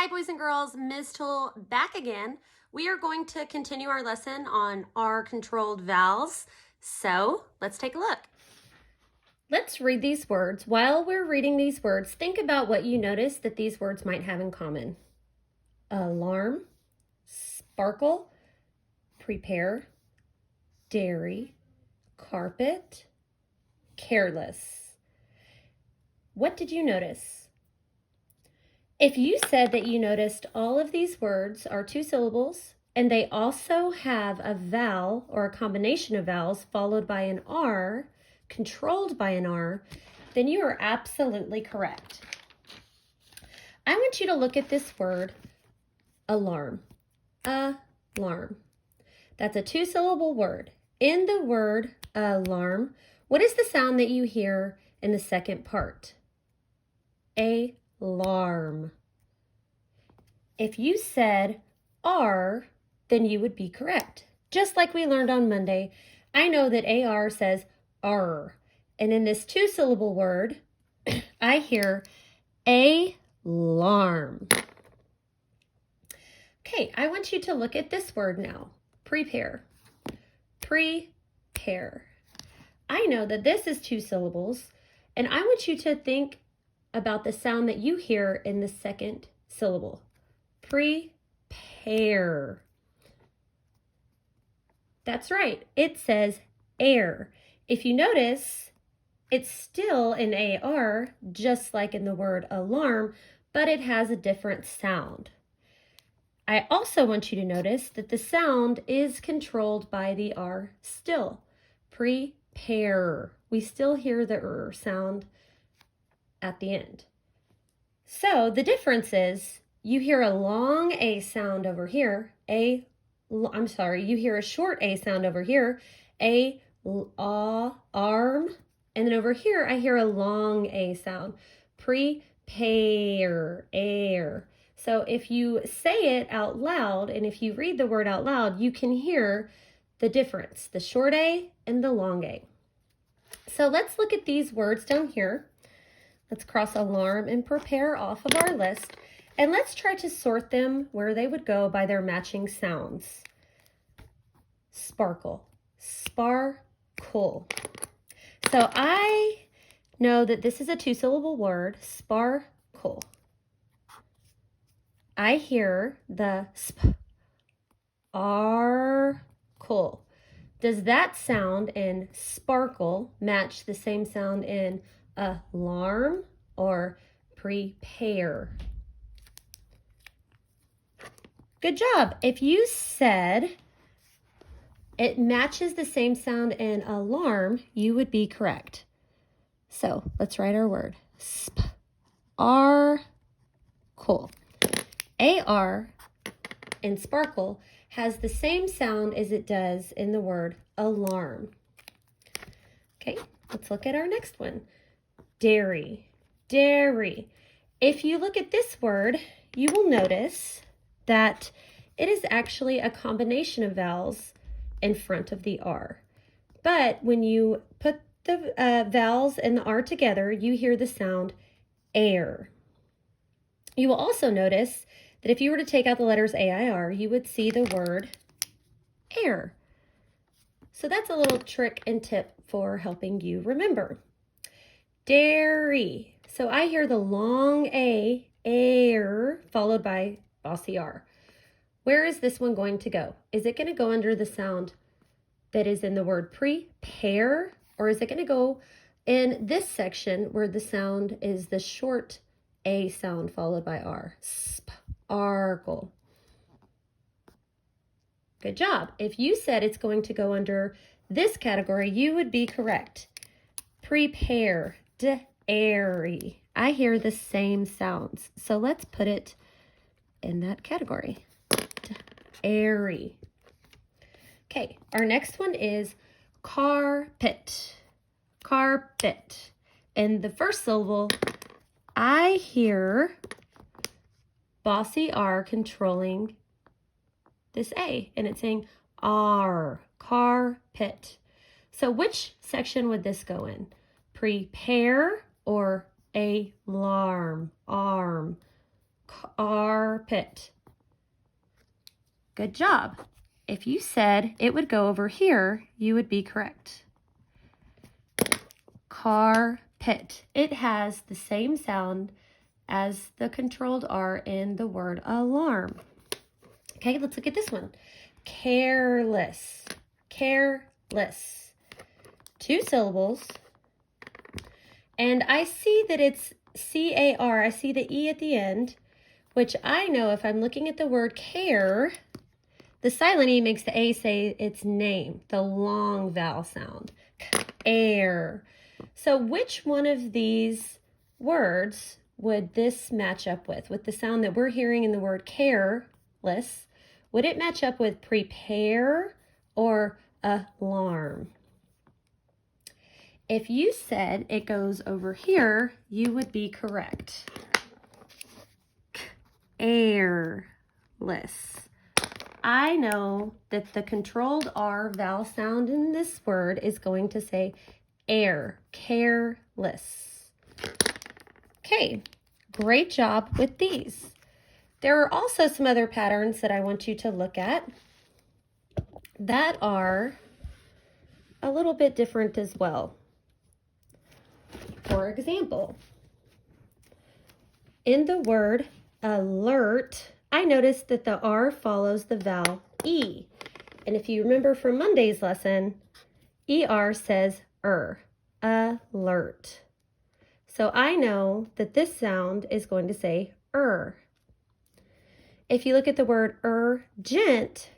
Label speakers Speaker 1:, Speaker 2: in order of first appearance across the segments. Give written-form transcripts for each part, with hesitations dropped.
Speaker 1: Hi boys and girls, Ms. Tool back again. We are going to continue our lesson on R controlled vowels. So let's take a look. Let's read these words. While we're reading these words, think about what you notice that these words might have in common. Alarm, sparkle, prepare, dairy, carpet, careless. What did you notice? If you said that you noticed all of these words are two syllables and they also have a vowel or a combination of vowels followed by an R, controlled by an R, then you are absolutely correct. I want you to look at this word, alarm. Alarm. That's a two-syllable word. In the word alarm, what is the sound that you hear in the second part? Alarm. If you said R, then you would be correct. Just like we learned on Monday, I know that AR says R. And in this two-syllable word, I hear alarm. Okay, I want you to look at this word now. Prepare. Prepare. I know that this is two syllables, and I want you to think about the sound that you hear in the second syllable. Prepare. That's right. It says air. If you notice, it's still an AR, just like in the word alarm, but it has a different sound. I also want you to notice that the sound is controlled by the R still. Prepare. We still hear the R sound at the end. So the difference is you hear a long A sound over here, you hear a short A sound over here, arm, and then over here I hear a long A sound, prepare, air. So if you say it out loud and if you read the word out loud, you can hear the difference, the short A and the long A. So let's look at these words down here. Let's cross alarm and prepare off of our list. And let's try to sort them where they would go by their matching sounds. Sparkle, sparkle. So I know that this is a two-syllable word, sparkle. I hear the sparkle. Does that sound in sparkle match the same sound in alarm or prepare? Good job. If you said it matches the same sound in alarm, you would be correct. So let's write our word. Sparkle. AR in sparkle has the same sound as it does in the word alarm. Okay, let's look at our next one. Dairy. Dairy. If you look at this word, you will notice that it is actually a combination of vowels in front of the R. But when you put the vowels and the R together, you hear the sound air. You will also notice that if you were to take out the letters AIR, you would see the word air. So that's a little trick and tip for helping you remember. Dairy. So I hear the long A, air, followed by bossy R. Where is this one going to go? Is it going to go under the sound that is in the word prepare, or is it going to go in this section where the sound is the short A sound followed by R? Sparkle. Good job. If you said it's going to go under this category, you would be correct. Prepare, dairy. I hear the same sounds, so let's put it in that category. Dairy. Okay, our next one is carpet. Carpet. In the first syllable, I hear bossy R controlling this A, and it's saying R, carpet. So which section would this go in? Prepare or alarm, arm? Carpet. Good job. If you said it would go over here, you would be correct. Carpet. It has the same sound as the controlled R in the word alarm. Okay, let's look at this one. Careless. Careless. 2 syllables. And I see that it's C-A-R. I see the E at the end, which I know if I'm looking at the word care, the silent E makes the A say its name, the long vowel sound. Air. So which one of these words would this match up with the sound that we're hearing in the word careless? Would it match up with prepare or alarm? If you said it goes over here, you would be correct. Airless. I know that the controlled R vowel sound in this word is going to say air, careless. Okay, great job with these. There are also some other patterns that I want you to look at that are a little bit different as well. For example, in the word alert, I noticed that the R follows the vowel E. And if you remember from Monday's lesson, ER says alert. So I know that this sound is going to say If you look at the word urgent,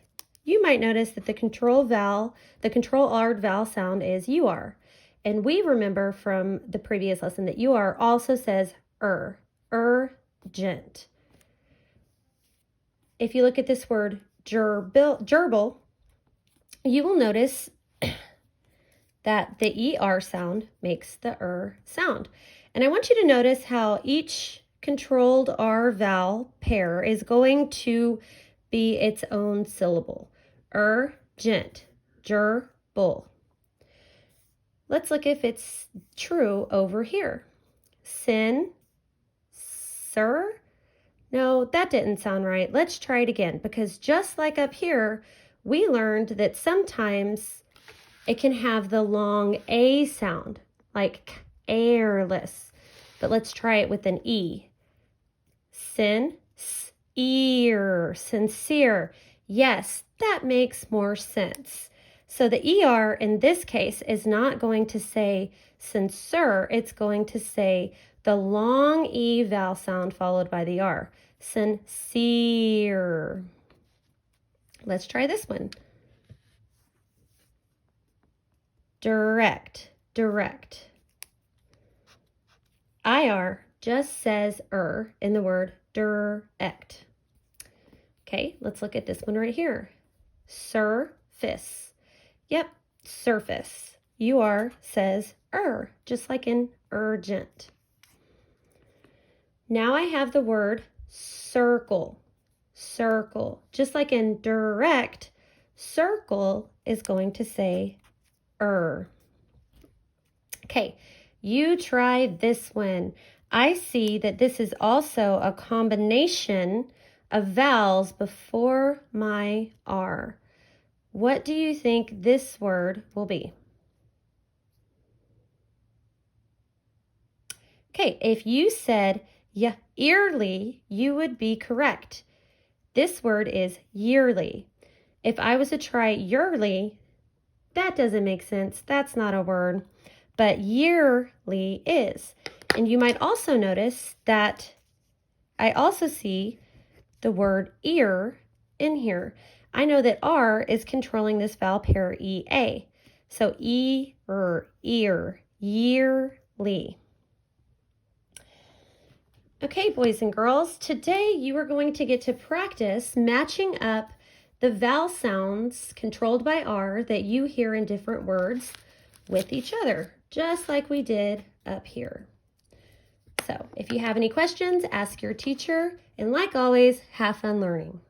Speaker 1: you might notice that the control R vowel sound is UR. And we remember from the previous lesson that UR also says urgent. If you look at this word gerbil, you will notice that the ER sound makes the sound. And I want you to notice how each controlled R vowel pair is going to be its own syllable. Urgent, gerbil. Let's look if it's true over here. Sin, sir. No, that didn't sound right. Let's try it again, because just like up here, we learned that sometimes it can have the long A sound, like airless. But let's try it with an E. Sincere. Yes, that makes more sense. So the ER in this case is not going to say sincere, it's going to say the long E vowel sound followed by the R. Sincere. Let's try this one. Direct. IR just says in the word direct. Okay, let's look at this one right here. Surface. Yep, surface. UR says just like in urgent. Now I have the word circle. Just like in direct, circle is going to say Okay, you try this one. I see that this is also a combination of vowels before my R. What do you think this word will be? Okay, if you said yearly, you would be correct. This word is yearly. If I was to try yearly, that doesn't make sense. That's not a word. But yearly is. And you might also notice that I also see the word ear in here. I know that R is controlling this vowel pair EA. So ear, yearly. Okay, boys and girls, today you are going to get to practice matching up the vowel sounds controlled by R that you hear in different words with each other, just like we did up here. So if you have any questions, ask your teacher, and like always, have fun learning.